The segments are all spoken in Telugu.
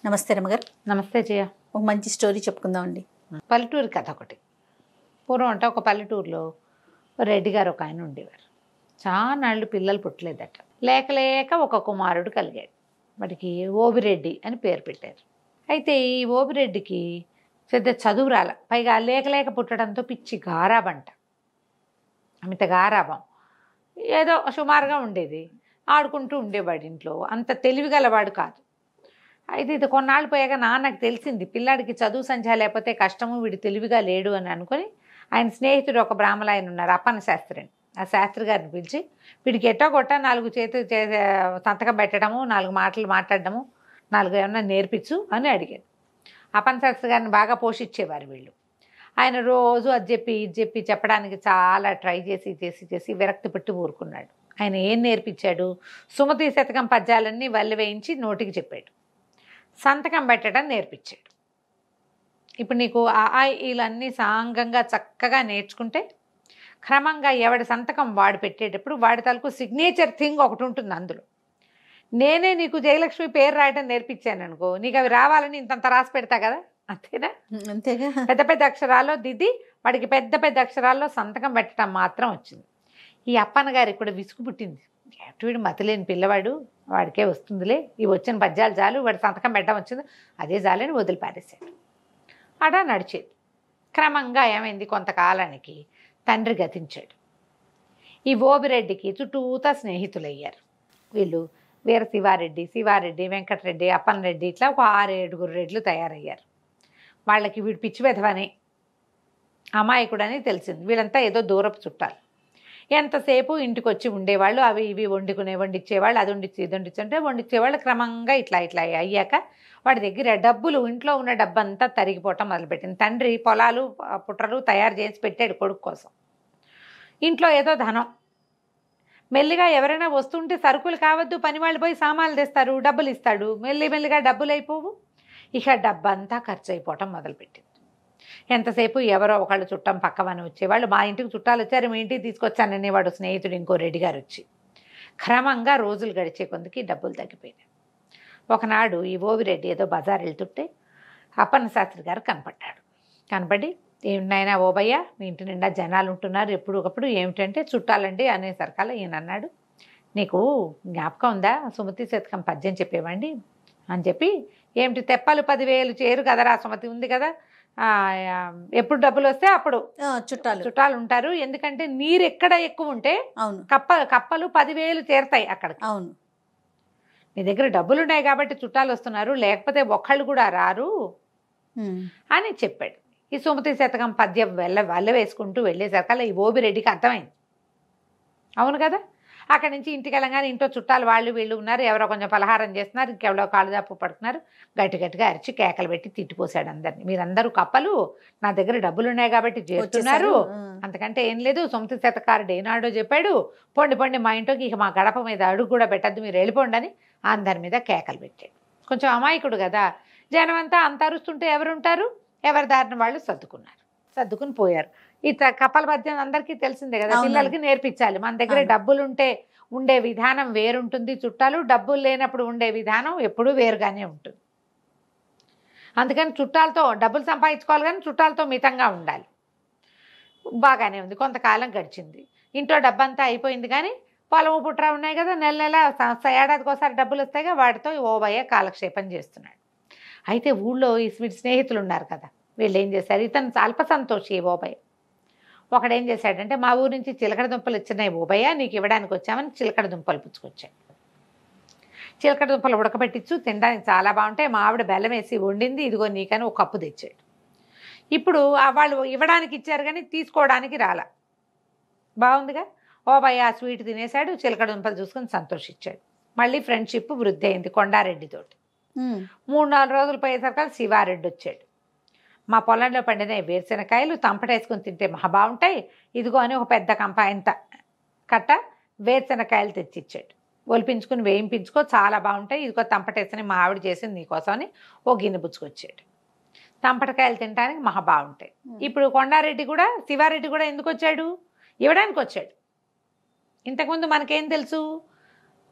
నమస్తే రమగారు. నమస్తే జయ. ఒక మంచి స్టోరీ చెప్పుకుందామండి. పల్లెటూరు కథ ఒకటి. పూర్వం అంటే ఒక పల్లెటూరులో రెడ్డి గారు ఒక ఆయన ఉండేవారు. చానాళ్ళు పిల్లలు పుట్టలేదట. లేక లేక ఒక కుమారుడు కలిగాడు. వాడికి ఓబిరెడ్డి అని పేరు పెట్టారు. అయితే ఈ ఓబిరెడ్డికి పెద్ద చదువు రాల, పైగా లేక లేక పుట్టడంతో పిచ్చి గారాబంట, అమిత గారాబం. ఏదో సుమారుగా ఉండేది, ఆడుకుంటూ ఉండేవాడు ఇంట్లో. అంత తెలివిగలవాడు కాదు. అయితే ఇది కొన్నాళ్ళు పోయాక నాన్నకు తెలిసింది పిల్లాడికి చదువు సంధ్య లేకపోతే కష్టము, వీడు తెలివిగా లేడు అని అనుకుని ఆయన స్నేహితుడు ఒక బ్రాహ్మణ ఆయన ఉన్నారు, అప్పన్న శాస్త్రి అని. ఆ శాస్త్రి గారిని పిలిచి వీడికి ఎట్టో కొట్ట 4 చేతులు సంతకం పెట్టడము, 4 మాటలు మాట్లాడడము, 4 ఏమన్నా నేర్పించు అని అడిగాడు. అప్పన్న శాస్త్రి గారిని బాగా పోషించేవారు వీళ్ళు. ఆయన రోజు అది చెప్పి ఇది చెప్పి చెప్పడానికి చాలా ట్రై చేసి విరక్తి పెట్టి ఊరుకున్నాడు. ఆయన ఏం నేర్పించాడు? సుమతి శతకం పద్యాలన్నీ వల్లి వేయించి నోటికి చెప్పాడు. సంతకం పెట్టడం నేర్పించాడు. ఇప్పుడు నీకు ఇలన్నీ సాంగంగా చక్కగా నేర్చుకుంటే క్రమంగా ఎవడి సంతకం వాడు పెట్టేటప్పుడు వాడి తలకు సిగ్నేచర్ థింగ్ ఒకటి ఉంటుంది. అందులో నేనే నీకు జయలక్ష్మి పేరు రాయడం నేర్పించాను అనుకో, నీకు అవి రావాలని ఇంతంత రాసి పెడతా కదా, అంతేనా? అంతేగా. పెద్ద పెద్ద అక్షరాల్లో దిద్ది వాడికి పెద్ద పెద్ద అక్షరాల్లో సంతకం పెట్టడం మాత్రం వచ్చింది. ఈ అప్పన్న గారికి కూడా విసుగు పుట్టింది. వీడు మతిలేని పిల్లవాడు, వాడికే వస్తుందిలే, ఇవి వచ్చిన పద్యాలు చాలు, వాడి సంతకం పెట్టడం వచ్చింది, అదే చాలని వదిలిపారేశాడు. అలా నడిచేది. క్రమంగా ఏమైంది, కొంతకాలానికి తండ్రి గతించాడు. ఈ ఓబిరెడ్డికి చుట్టూతా స్నేహితులయ్యారు. వీళ్ళు వీర శివారెడ్డి, వెంకటరెడ్డి, అప్పన్నరెడ్డి, ఇట్లా ఒక 6-7 రెడ్లు తయారయ్యారు. వాళ్ళకి వీడు పిచ్చి వెధవని, అమాయకుడని తెలిసింది. వీళ్ళంతా ఏదో దూరపు చుట్టాలు. ఎంతసేపు ఇంటికి వచ్చి ఉండేవాళ్ళు, అవి ఇవి వండిచ్చేవాళ్ళు, అది వండిచ్చి ఇది వండిచ్చి అంటే వండిచ్చేవాళ్ళు. క్రమంగా ఇట్లా అయ్యాక వాడి దగ్గర డబ్బులు, ఇంట్లో ఉన్న డబ్బంతా తరిగిపోవటం మొదలుపెట్టింది. తండ్రి పొలాలు పుట్రలు తయారు చేసి పెట్టాడు కొడుకు కోసం. ఇంట్లో ఏదో ధనం. మెల్లిగా ఎవరైనా వస్తుంటే సరుకులు కావద్దు, పని వాళ్ళు పోయి సామాన్లు తెస్తారు, డబ్బులు ఇస్తాడు. మెల్లిగా డబ్బులు అయిపోవు. ఇక డబ్బంతా ఖర్చు అయిపోవటం మొదలుపెట్టింది. ఎంతసేపు ఎవరో ఒకళ్ళు చుట్టం పక్కవని వచ్చేవాళ్ళు. మా ఇంటికి చుట్టాలు వచ్చారు, మీ ఇంటికి తీసుకొచ్చాననేవాడు స్నేహితుడు ఇంకో రెడ్డి గారు వచ్చి. క్రమంగా రోజులు గడిచే కొందికి డబ్బులు తగ్గిపోయినాయి. ఒకనాడు ఈ ఓబిరెడ్డి ఏదో బజార్ వెళ్తుంటే అప్పన్న శాస్త్రి గారు కనపడి, ఏమిటైనా ఓబయ్య, మీ ఇంటి నిండా జనాలు ఉంటున్నారు ఎప్పుడు ఒకప్పుడు, ఏమిటంటే చుట్టాలండి అనేసరికల్లా ఈయన అన్నాడు, నీకు జ్ఞాపకం ఉందా సుమతి శతకం పద్యం చెప్పేవండి అని చెప్పి, ఏమిటి తెప్పలు 10,000 చేరు కదరా, సుమతి ఉంది కదా, ఎప్పుడు డబ్బులు వస్తే అప్పుడు చుట్టాలు ఉంటారు. ఎందుకంటే నీరు ఎక్కడ ఎక్కువ ఉంటే కప్పలు 10,000 చేరుతాయి అక్కడ. అవును, నీ దగ్గర డబ్బులు ఉన్నాయి కాబట్టి చుట్టాలు వస్తున్నారు, లేకపోతే ఒక్కళ్ళు కూడా రారు అని చెప్పాడు. ఈ సుమతి శతకం పద్యం వల్ల వేసుకుంటూ వెళ్ళేసరికల్లా ఈ ఓబిరెడ్డికి అర్థమైంది. అవును కదా. అక్కడి నుంచి ఇంటికి వెళ్ళగానే ఇంట్లో చుట్టాలు వాళ్ళు వీళ్ళు ఉన్నారు, ఎవరో కొంచెం పలహారం చేస్తున్నారు, ఇంకెవరో కాళ్ళు దాపు పడుతున్నారు. గట్టిగా అరిచి కేకలు పెట్టి తిట్టిపోసాడు అందరినీ. మీరందరూ కప్పలు, నా దగ్గర డబ్బులు ఉన్నాయి కాబట్టి చేస్తున్నారు, అంతకంటే ఏం లేదు. సుమతి శతకారుడు ఏనాడో చెప్పాడు, పొండి మా ఇంట్లోకి ఇక మా గడప మీద అడుగు కూడా పెట్టద్దు, మీరు వెళ్ళిపోండి అని అందరి మీద కేకలు పెట్టాడు. కొంచెం అమాయకుడు కదా. జనం అంతా అంత అరుస్తుంటే ఎవరుంటారు, ఎవరి దారిన వాళ్ళు సర్దుకుని పోయారు. ఈ కప్పల పద్యం అందరికీ తెలిసిందే కదా, పిల్లలకి నేర్పించాలి. మన దగ్గర డబ్బులుంటే ఉండే విధానం వేరుంటుంది, చుట్టాలు డబ్బులు లేనప్పుడు ఉండే విధానం ఎప్పుడూ వేరుగానే ఉంటుంది. అందుకని చుట్టాలతో డబ్బులు సంపాదించుకోవాలి, కానీ చుట్టాలతో మితంగా ఉండాలి. బాగానే ఉంది. కొంతకాలం గడిచింది. ఇంట్లో డబ్బంతా అయిపోయింది, కానీ పొలము పుట్ర ఉన్నాయి కదా, నెల ఏడాదికి ఒకసారి డబ్బులు వస్తాయిగా, వాటితో ఓబయ్య కాలక్షేపం చేస్తున్నాడు. అయితే ఊళ్ళో ఈ స్నేహితులు ఉన్నారు కదా, వీళ్ళు ఏం చేశారు, ఇతను అల్ప సంతోషి ఓబయ్య. ఒకడేం చేశాడంటే, మా ఊరి నుంచి చిలకడ దుంపలు ఇచ్చినాయి ఓబయ్య, నీకు ఇవ్వడానికి వచ్చామని చిలకడ దుంపలు పుచ్చుకొచ్చాడు. చిలకడ దుంపలు ఉడకబెట్టించు, తినడానికి చాలా బాగుంటాయి, మా ఆవిడ బెల్లం వేసి వండింది, ఇదిగో నీకని ఒక కప్పు తెచ్చాడు. ఇప్పుడు వాళ్ళు ఇవ్వడానికి ఇచ్చారు కానీ తీసుకోవడానికి రాలా. బాగుందిగా. ఓబయ్య ఆ స్వీట్ తినేశాడు, చిలకడ దుంపలు చూసుకొని సంతోషించాడు. మళ్ళీ ఫ్రెండ్షిప్ వృద్ధి అయింది కొండారెడ్డితోటి. 3-4 రోజులు పోయేసరికి శివారెడ్డి వచ్చాడు. మా పొలంలో పండిన వేరుశెనకాయలు తంపటేసుకుని తింటే మహా బాగుంటాయి, ఇదిగో అని ఒక పెద్ద కంపాయంత కట్ట వేరుశెనకాయలు తెచ్చిచ్చాడు. ఒలిపించుకుని వేయింపించుకో, చాలా బాగుంటాయి, ఇదిగో తంపటేసుకుని మా ఆవిడ చేసింది నీకోసమని ఓ గిన్నె పుచ్చుకొచ్చాడు. తంపటకాయలు తినడానికి మహా బాగుంటాయి. ఇప్పుడు కొండారెడ్డి కూడా, శివారెడ్డి కూడా ఎందుకు వచ్చాడు, ఇవ్వడానికి వచ్చాడు. ఇంతకుముందు మనకేం తెలుసు,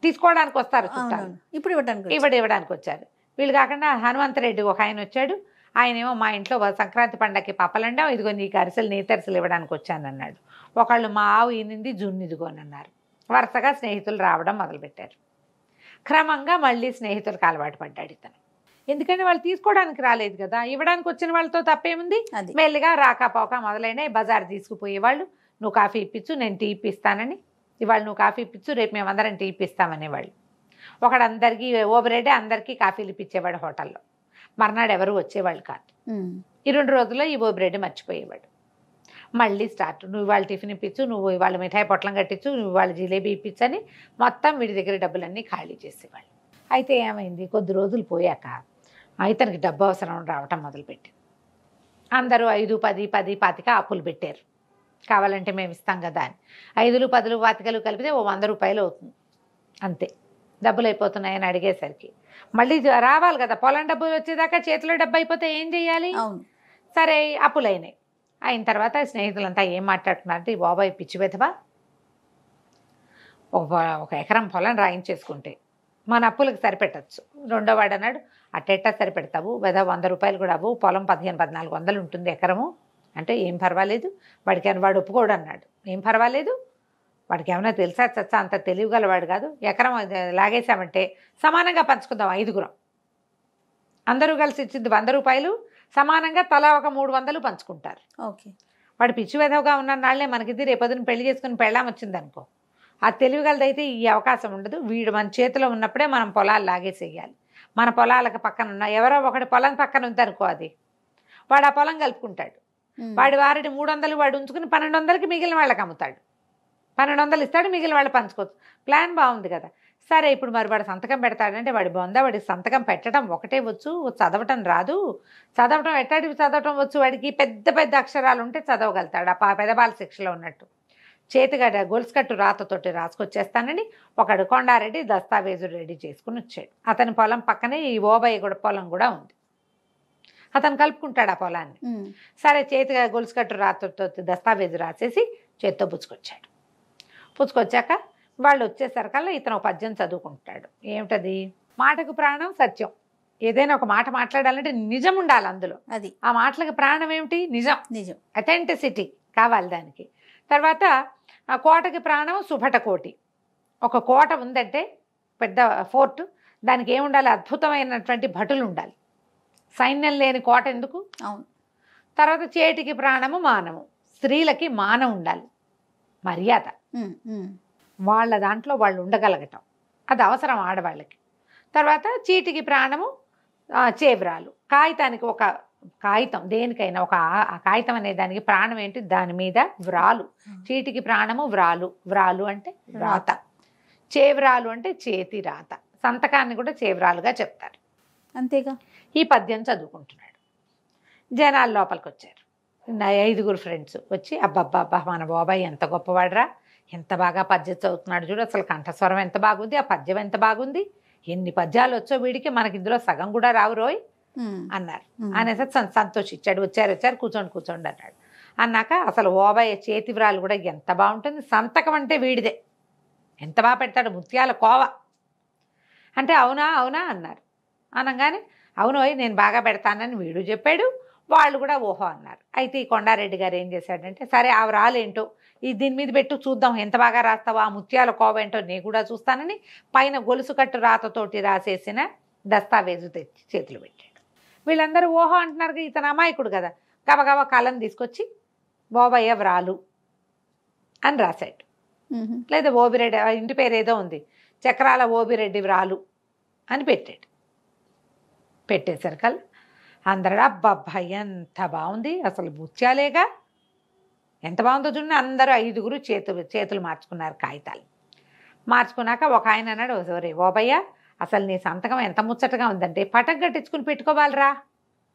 తీసుకోవడానికి వస్తారు చుట్టాలు, ఇప్పుడు ఇవ్వడానికి వచ్చారు. వీళ్ళు కాకుండా హనుమంతరెడ్డి ఒక ఆయన వచ్చాడు. ఆయనేమో మా ఇంట్లో సంక్రాంతి పండగకి పప్పలండం, ఇదిగో నీకు అరిసెలు నేతరిసెలు ఇవ్వడానికి వచ్చానన్నాడు. ఒకళ్ళు మా ఆవు ఈనింది జున్ను ఇదిగోనన్నారు. వరుసగా స్నేహితులు రావడం మొదలుపెట్టారు. క్రమంగా మళ్ళీ స్నేహితులకు అలవాటు పడ్డాడు ఇతను. ఎందుకంటే వాళ్ళు తీసుకోవడానికి రాలేదు కదా, ఇవ్వడానికి వచ్చిన వాళ్ళతో తప్పేముంది. మెల్లిగా రాకపోక మొదలైన బజార్ తీసుకుపోయేవాళ్ళు. నువ్వు కాఫీ ఇప్పించు, నేను టీ ఇప్పిస్తానని. ఇవాళ నువ్వు కాఫీ ఇప్పించు, రేపు మేమందరం టీ ఇప్పిస్తామనేవాళ్ళు. ఒకడందరికీ ఓబిరెడ్డి అందరికీ కాఫీలు ఇప్పించేవాడు హోటల్లో. మర్నాడు ఎవరు వచ్చేవాళ్ళు కాదు. ఈ 2 రోజుల్లో ఈ ఓబిరెడ్డి మర్చిపోయేవాడు. మళ్ళీ స్టార్ట్. నువ్వు ఇవాళ టిఫిన్ ఇప్పించు, నువ్వు ఇవాళ మిఠాయి పొట్లం కట్టించు, నువ్వు ఇవాళ జిలేబీ ఇప్పించని మొత్తం వీడి దగ్గర డబ్బులన్నీ ఖాళీ చేసేవాళ్ళు. అయితే ఏమైంది, కొద్ది రోజులు పోయాక ఇతనికి డబ్బు అవసరం రావటం మొదలుపెట్టింది. అందరూ 5, 10, 10, 25 అప్పులు పెట్టారు. కావాలంటే మేము ఇస్తాం కదా అని. 5, 10, 25 కలిపితే ఓ 100 రూపాయలు అవుతుంది అంతే. డబ్బులు అయిపోతున్నాయని అడిగేసరికి మళ్ళీ రావాలి కదా, పొలం డబ్బులు వచ్చేదాకా చేతిలో డబ్బు అయిపోతే ఏం చెయ్యాలి. సరే అప్పులైనాయి. అయిన తర్వాత స్నేహితులంతా ఏం మాట్లాడుతున్నారంటే, ఈ బాబాయ్ పిచ్చి వెధవా, ఒక ఎకరం పొలం రాయించేసుకుంటే మన అప్పులకు సరిపెట్టచ్చు. రెండో వాడు అన్నాడు, అట్టెట్టా సరిపెడతావు వెధవ, 100 రూపాయలు కూడా అవ్వు, పొలం 1500-1400 ఉంటుంది ఎకరము అంటే ఏం పర్వాలేదు. వాడు ఒప్పుకోడు అన్నాడు. ఏం పర్వాలేదు, వాడికి ఏమైనా తెలుసా చచ్చా, అంత తెలివిగలవాడు కాదు. ఎకరం లాగేశామంటే సమానంగా పంచుకుందాం, 5గురం అందరూ కలిసి ఇచ్చింది 100 రూపాయలు, సమానంగా తలా ఒక 300 పంచుకుంటారు. ఓకే. వాడు పిచ్చి వెధవగా ఉన్న నాళ్లే మనకిది రేపొద్దున పెళ్లి చేసుకుని పెళ్ళాం వచ్చిందనుకో, ఆ తెలివిగలదైతే ఈ అవకాశం ఉండదు. వీడు మన చేతిలో ఉన్నప్పుడే మనం పొలాలు లాగేసేయాలి. మన పొలాలకు పక్కన ఉన్న ఎవరో ఒకటి పొలం పక్కన ఉందనుకో, అది వాడు ఆ పొలం కలుపుకుంటాడు. వాడి వారిని 300 వాడు ఉంచుకుని 1200కి మిగిలిన వాళ్ళకి అమ్ముతాడు. 1200 ఇస్తాడు, మిగిలిన వాళ్ళు పంచుకోవచ్చు. ప్లాన్ బాగుంది కదా. సరే ఇప్పుడు మరి వాడు సంతకం పెడతాడంటే వాడి వాడికి సంతకం పెట్టడం ఒకటే వచ్చు, చదవటం రాదు. చదవటం ఎట్టాడికి చదవటం వచ్చు, వాడికి పెద్ద పెద్ద అక్షరాలు ఉంటే చదవగలుగుతాడు. ఆ పెదబాల శిక్షలో ఉన్నట్టు చేతిగడ్డ గొలుసు కట్టు రాతతోటి రాసుకొచ్చేస్తానని ఒకడు కొండారెడ్డి దస్తావేజు రెడీ చేసుకుని వచ్చాడు. అతని పొలం పక్కనే ఈ ఓబయ్య కూడా పొలం కూడా ఉంది. అతను కలుపుకుంటాడు ఆ పొలాన్ని. సరే చేతిగా గొలుసు కట్టు రాతతో దస్తావేజు రాసేసి చేత్తో పుచ్చుకొచ్చాడు. పుచ్చుకొచ్చాక వాళ్ళు వచ్చేసరికల్లా ఇతను ఒక పద్యం చదువుకుంటాడు. ఏమిటది, మాటకు ప్రాణం సత్యం. ఏదైనా ఒక మాట మాట్లాడాలంటే నిజం ఉండాలి అందులో. అది ఆ మాటలకు ప్రాణం ఏమిటి, నిజం, అథెంటిసిటీ కావాలి దానికి. తర్వాత ఆ కోటకి ప్రాణం సుభటకోటి. ఒక కోట ఉందంటే పెద్ద ఫోర్టు, దానికి ఏముండాలి, అద్భుతమైనటువంటి భటులు ఉండాలి. సైన్యం లేని కోట ఎందుకు. అవును. తర్వాత చేటికి ప్రాణము మానము, స్త్రీలకి మానం ఉండాలి, మర్యాద, వాళ్ళ దాంట్లో వాళ్ళు ఉండగలగటం, అది అవసరం ఆడవాళ్ళకి. తర్వాత చీటికి ప్రాణము చేవ్రాలు. కాగితానికి ఒక కాగితం, దేనికైనా ఒక కాగితం అనే దానికి ప్రాణం ఏంటి, దాని మీద వ్రాలు. చీటికి ప్రాణము వ్రాలు. వ్రాలు అంటే రాత, చేవ్రాలు అంటే చేతి రాత. సంతకాన్ని కూడా చేవ్రాలుగా చెప్తారు. అంతేగా. ఈ పద్యం చదువుకుంటున్నాడు. జనాలు లోపలికి వచ్చారు. 5 ఫ్రెండ్స్ వచ్చి, అబ్బబ్బబ్బా మన బాబాయ్ ఎంత గొప్పవాడరా, ఎంత బాగా పద్యం చదువుతున్నాడు చూడు, అసలు కంఠస్వరం ఎంత బాగుంది, ఆ పద్యం ఎంత బాగుంది, ఎన్ని పద్యాలు వచ్చో వీడికి, మనకి ఇందులో సగం కూడా రావు రోయ్ అన్నారు. అనేసి సంతోషించాడు. వచ్చారు కూర్చోండి అన్నాడు. అన్నాక అసలు ఓబయ్య చేతి వ్రాలు కూడా ఎంత బాగుంటుంది, సంతకం అంటే వీడిదే, ఎంత బాగా పెడతాడు, ముత్యాల కోవ అంటే. అవునా అన్నారు. అనగానే అవునోయ్ నేను బాగా పెడతానని వీడు చెప్పాడు, వాళ్ళు కూడా ఓహో అన్నారు. అయితే ఈ కొండారెడ్డి గారు ఏం చేశాడంటే, సరే ఆ వ్రాలేంటో దీని మీద పెట్టు చూద్దాం, ఎంత బాగా రాస్తావో, ఆ ముత్యాల కోవ ఏంటో నేను కూడా చూస్తానని పైన గొలుసు కట్టు రాతతోటి రాసేసిన దస్తావేజు తెచ్చి చేతులు పెట్టాడు. వీళ్ళందరూ ఓహో అంటున్నారు. ఇతను అమాయకుడు కదా, గబగబా కలం తీసుకొచ్చి ఓబయ్య వ్రాలు అని రాశాడు. లేదా ఓబిరెడ్డి, ఇంటి పేరు ఏదో ఉంది, చక్రాల ఓబిరెడ్డి వ్రాలు అని పెట్టాడు. పెట్టేసరికల్ అందరూ అబ్బబ్బా ఎంత బాగుంది, అసలు ముత్యాలేగా, ఎంత బాగుందో చూడండి. అందరూ 5 చేతులు మార్చుకున్నారు కాగితాలు. మార్చుకున్నాక ఒక ఆయన అన్నాడు, సరే ఓబయ్య అసలు నీ సంతకం ఎంత ముచ్చటగా ఉందంటే పటం కట్టించుకుని పెట్టుకోవాలరా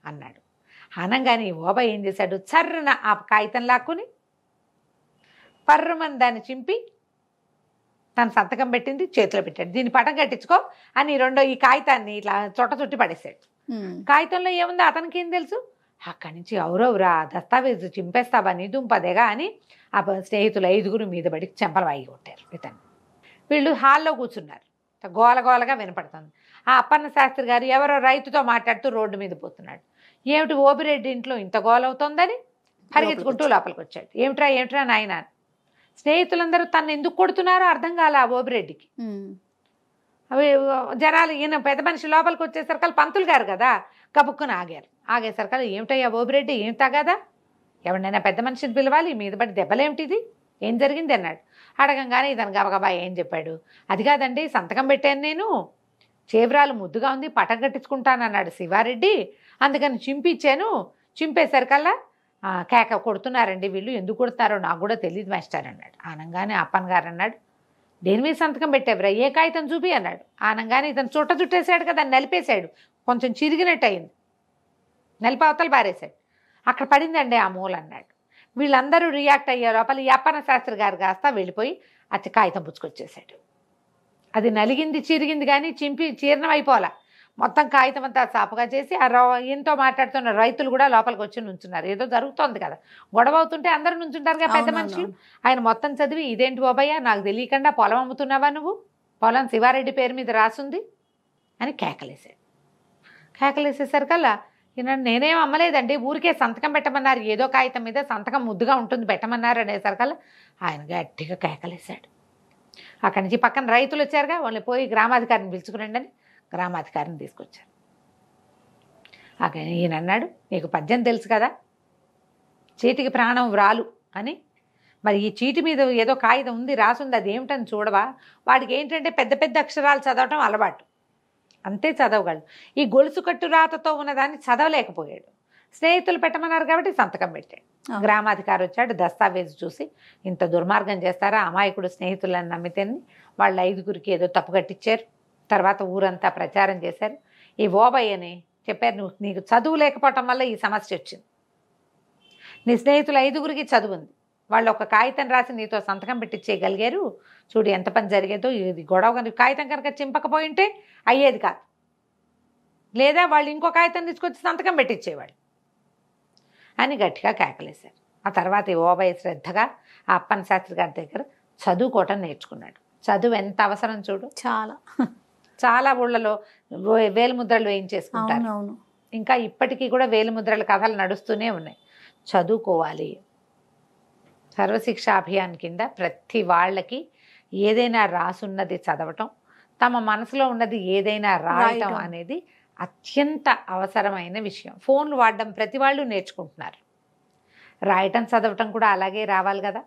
అన్నాడు. అనగానే ఓబయ్య ఏం చేశాడు, చర్రన ఆ కాగితం లాక్కుని పర్రమని దాన్ని చింపి తన సంతకం పెట్టింది చేతిలో పెట్టాడు. దీన్ని పటం కట్టించుకో అని ఈ కాగితాన్ని ఇట్లా చుట్టి పడేశాడు. కాగితంలో ఏముందో అతనికి ఏం తెలుసు. అక్కడి నుంచి ఎవరెవరా దస్తావేజు చింపేస్తావా నీ దుంపదేగా అని ఆ స్నేహితులు 5 మీద పడి చెంపలు వాయి కొట్టారు ఇతను. వీళ్ళు హాల్లో కూర్చున్నారు. గోలగోలగా వినపడుతుంది. ఆ అప్పన్న శాస్త్రి గారు ఎవరో రైతుతో మాట్లాడుతూ రోడ్డు మీద పోతున్నాడు. ఏమిటి ఓబిరెడ్డి ఇంట్లో ఇంత గోలవుతోందని పరిగెత్తుకుంటూ లోపలికి వచ్చాడు. ఏమిట్రా నాయన, స్నేహితులందరూ తను ఎందుకు కొడుతున్నారో అర్థం కాలే ఆ ఓబిరెడ్డికి. అవి జనాలు ఈయన పెద్ద మనిషి లోపలికి వచ్చేసరికి పంతులు గారు కదా కబుక్కుని ఆగేసరికి ఏమిటయ్యా ఓబిరెడ్డి, ఏం తగాదా, ఎవరినైనా పెద్ద మనిషిని పిలవాలి, మీద పడి దెబ్బలేమిటిది, ఏం జరిగింది అన్నాడు. అడగంగానే ఇతను గబగబా ఏం చెప్పాడు. అది కాదండి, సంతకం పెట్టాను నేను, చేవరాలు ముద్దుగా ఉంది, పటం కట్టించుకుంటానన్నాడు శివారెడ్డి, అందుకని చింపిచ్చాను, చింపేసరికల్లా కేక కొడుతున్నారండి వీళ్ళు, ఎందుకు కొడుతున్నారో నాకు కూడా తెలియదు మాస్టర్ అన్నాడు. ఆనంగానే అప్పన్ గారు అన్నాడు, దేని మీద సంతకం పెట్టేవరా, ఏ కాగితం చూపి అన్నాడు. ఆనంగానే ఇతను చుట్టేసాడు కదా, నలిపేశాడు, కొంచెం చిరిగినట్టు అయింది, నలిపవతలు బారేశాడు. అక్కడ పడిందండి ఆ మూల అన్నాడు. వీళ్ళందరూ రియాక్ట్ అయ్యే లోపల ఈ అప్పన్న శాస్త్రి గారు కాస్త వెళ్ళిపోయి అతి కాగితం పుచ్చుకొచ్చేసాడు. అది నలిగింది చిరిగింది కానీ చింపి చీర్ణం అయిపోవాలా, మొత్తం కాగితం అంతా సాపుగా చేసి ఈయనతో మాట్లాడుతున్న రైతులు కూడా లోపలికి వచ్చి నుంచున్నారు. ఏదో జరుగుతోంది కదా, గొడవ అవుతుంటే అందరూ నుంచుంటారుగా పెద్ద మనుషులు. ఆయన మొత్తం చదివి, ఇదేంటి బాబయ్య, నాకు తెలియకుండా పొలం అమ్ముతున్నావా నువ్వు, పొలం శివారెడ్డి పేరు మీద రాసుంది అని కేకలేసాడు. కేకలేసేసరికల్లా ఈయన, నేనేం అమ్మలేదండి, ఊరికే సంతకం పెట్టమన్నారు, ఏదో కాగితం మీద సంతకం ముద్దుగా ఉంటుంది పెట్టమన్నారు అనేసరికల్లా ఆయన గట్టిగా కేకలేశాడు. అక్కడి నుంచి పక్కన రైతులు వచ్చారుగా, వాళ్ళని పోయి గ్రామాధికారిని పిలుచుకురండి అని గ్రామాధికారిని తీసుకొచ్చారు. అక్కడ ఈయన అన్నాడు, నీకు పద్యం తెలుసు కదా, చీటికి ప్రాణం వ్రాలు అని, మరి ఈ చీటి మీద ఏదో కాగితం ఉంది రాసుంది, అది ఏమిటని చూడవా. వాడికి ఏంటంటే పెద్ద పెద్ద అక్షరాలు చదవటం అలవాటు, అంతే చదవగలడు. ఈ గొలుసు కట్టు రాతతో ఉన్నదాన్ని చదవలేకపోయాడు. స్నేహితులు పెట్టమన్నారు కాబట్టి సంతకం పెట్టాడు. గ్రామాధికారి వచ్చాడు, దస్తావేజు చూసి, ఇంత దుర్మార్గం చేస్తారా, అమాయకుడు స్నేహితులను నమ్మితేని వాళ్ళ 5గురికి ఏదో తప్పు కట్టించారు. తర్వాత ఊరంతా ప్రచారం చేశారు. ఈ ఓబయ్యని చెప్పారు, నీకు చదువు లేకపోవటం వల్ల ఈ సమస్య వచ్చింది, నీ స్నేహితులు 5గురికి చదువుంది, వాళ్ళు ఒక కాగితం రాసి నీతో సంతకం పెట్టించేయగలిగారు, చూడు ఎంత పని జరిగేదో. ఇది గొడవ కనుక కాగితం కనుక చింపకపోయింటే అయ్యేది కాదు, లేదా వాళ్ళు ఇంకో కాగితం తీసుకొచ్చి సంతకం పెట్టించేవాళ్ళు అని గట్టిగా కేకలేశారు. ఆ తర్వాత ఈ ఓబయ్య శ్రద్ధగా ఆ అప్పన్న శాస్త్రి గారి దగ్గర చదువుకోవటం నేర్చుకున్నాడు. చదువు ఎంత అవసరం చూడు, చాలా ఊళ్ళలో వేలుముద్రలు వేయించేసుకుంటారు. ఇంకా ఇప్పటికీ కూడా వేలుముద్రల కథలు నడుస్తూనే ఉన్నాయి. చదువుకోవాలి. సర్వశిక్ష అభియాన్ కింద ప్రతి వాళ్ళకి ఏదైనా రాసున్నది చదవటం, తమ మనసులో ఉన్నది ఏదైనా రాయటం అనేది అత్యంత అవసరమైన విషయం. ఫోన్లు వాడడం ప్రతి వాళ్ళు నేర్చుకుంటున్నారు, రాయటం చదవటం కూడా అలాగే రావాలి కదా.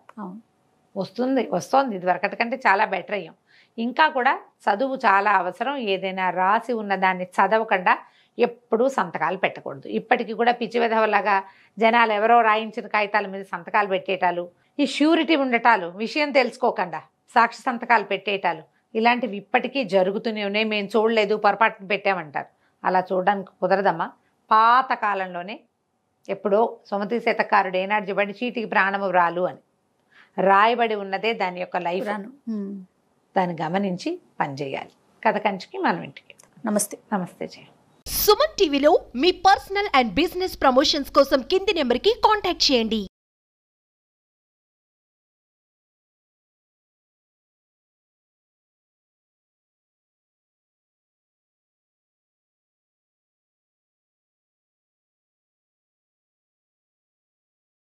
వస్తోంది ఇదివరకటి కంటే చాలా బెటర్ అయ్యాం. ఇంకా కూడా చదువు చాలా అవసరం. ఏదైనా రాసి ఉన్నదాన్ని చదవకుండా ఎప్పుడూ సంతకాలు పెట్టకూడదు. ఇప్పటికీ కూడా పిచ్చి విధవలాగా జనాలు ఎవరో రాయించిన కాగితాల మీద సంతకాలు పెట్టేటాలు, ఈ ష్యూరిటీ ఉండటాలు, విషయం తెలుసుకోకుండా సాక్షి సంతకాలు పెట్టేటాలు, ఇలాంటివి ఇప్పటికీ జరుగుతూనే ఉన్నాయి. మేము చూడలేదు, పొరపాటున పెట్టామంటారు. అలా చూడడానికి కుదరదమ్మా. పాత కాలంలోనే ఎప్పుడో సుమతి శతకారుడు ఏనాడు చెప్పండి, చీటికి ప్రాణము వ్రాలు అని రాయబడి ఉన్నదే దాని యొక్క లైఫ్. దాన్ని గమనించి పనిచేయాలి. కథ కంచికి మనం ఇంటికి. నమస్తే జయ. సుమన్ టీవీలో మీ పర్సనల్ అండ్ బిజినెస్ ప్రమోషన్స్ కోసం కింది నెంబర్కి కాంటాక్ట్ చేయండి.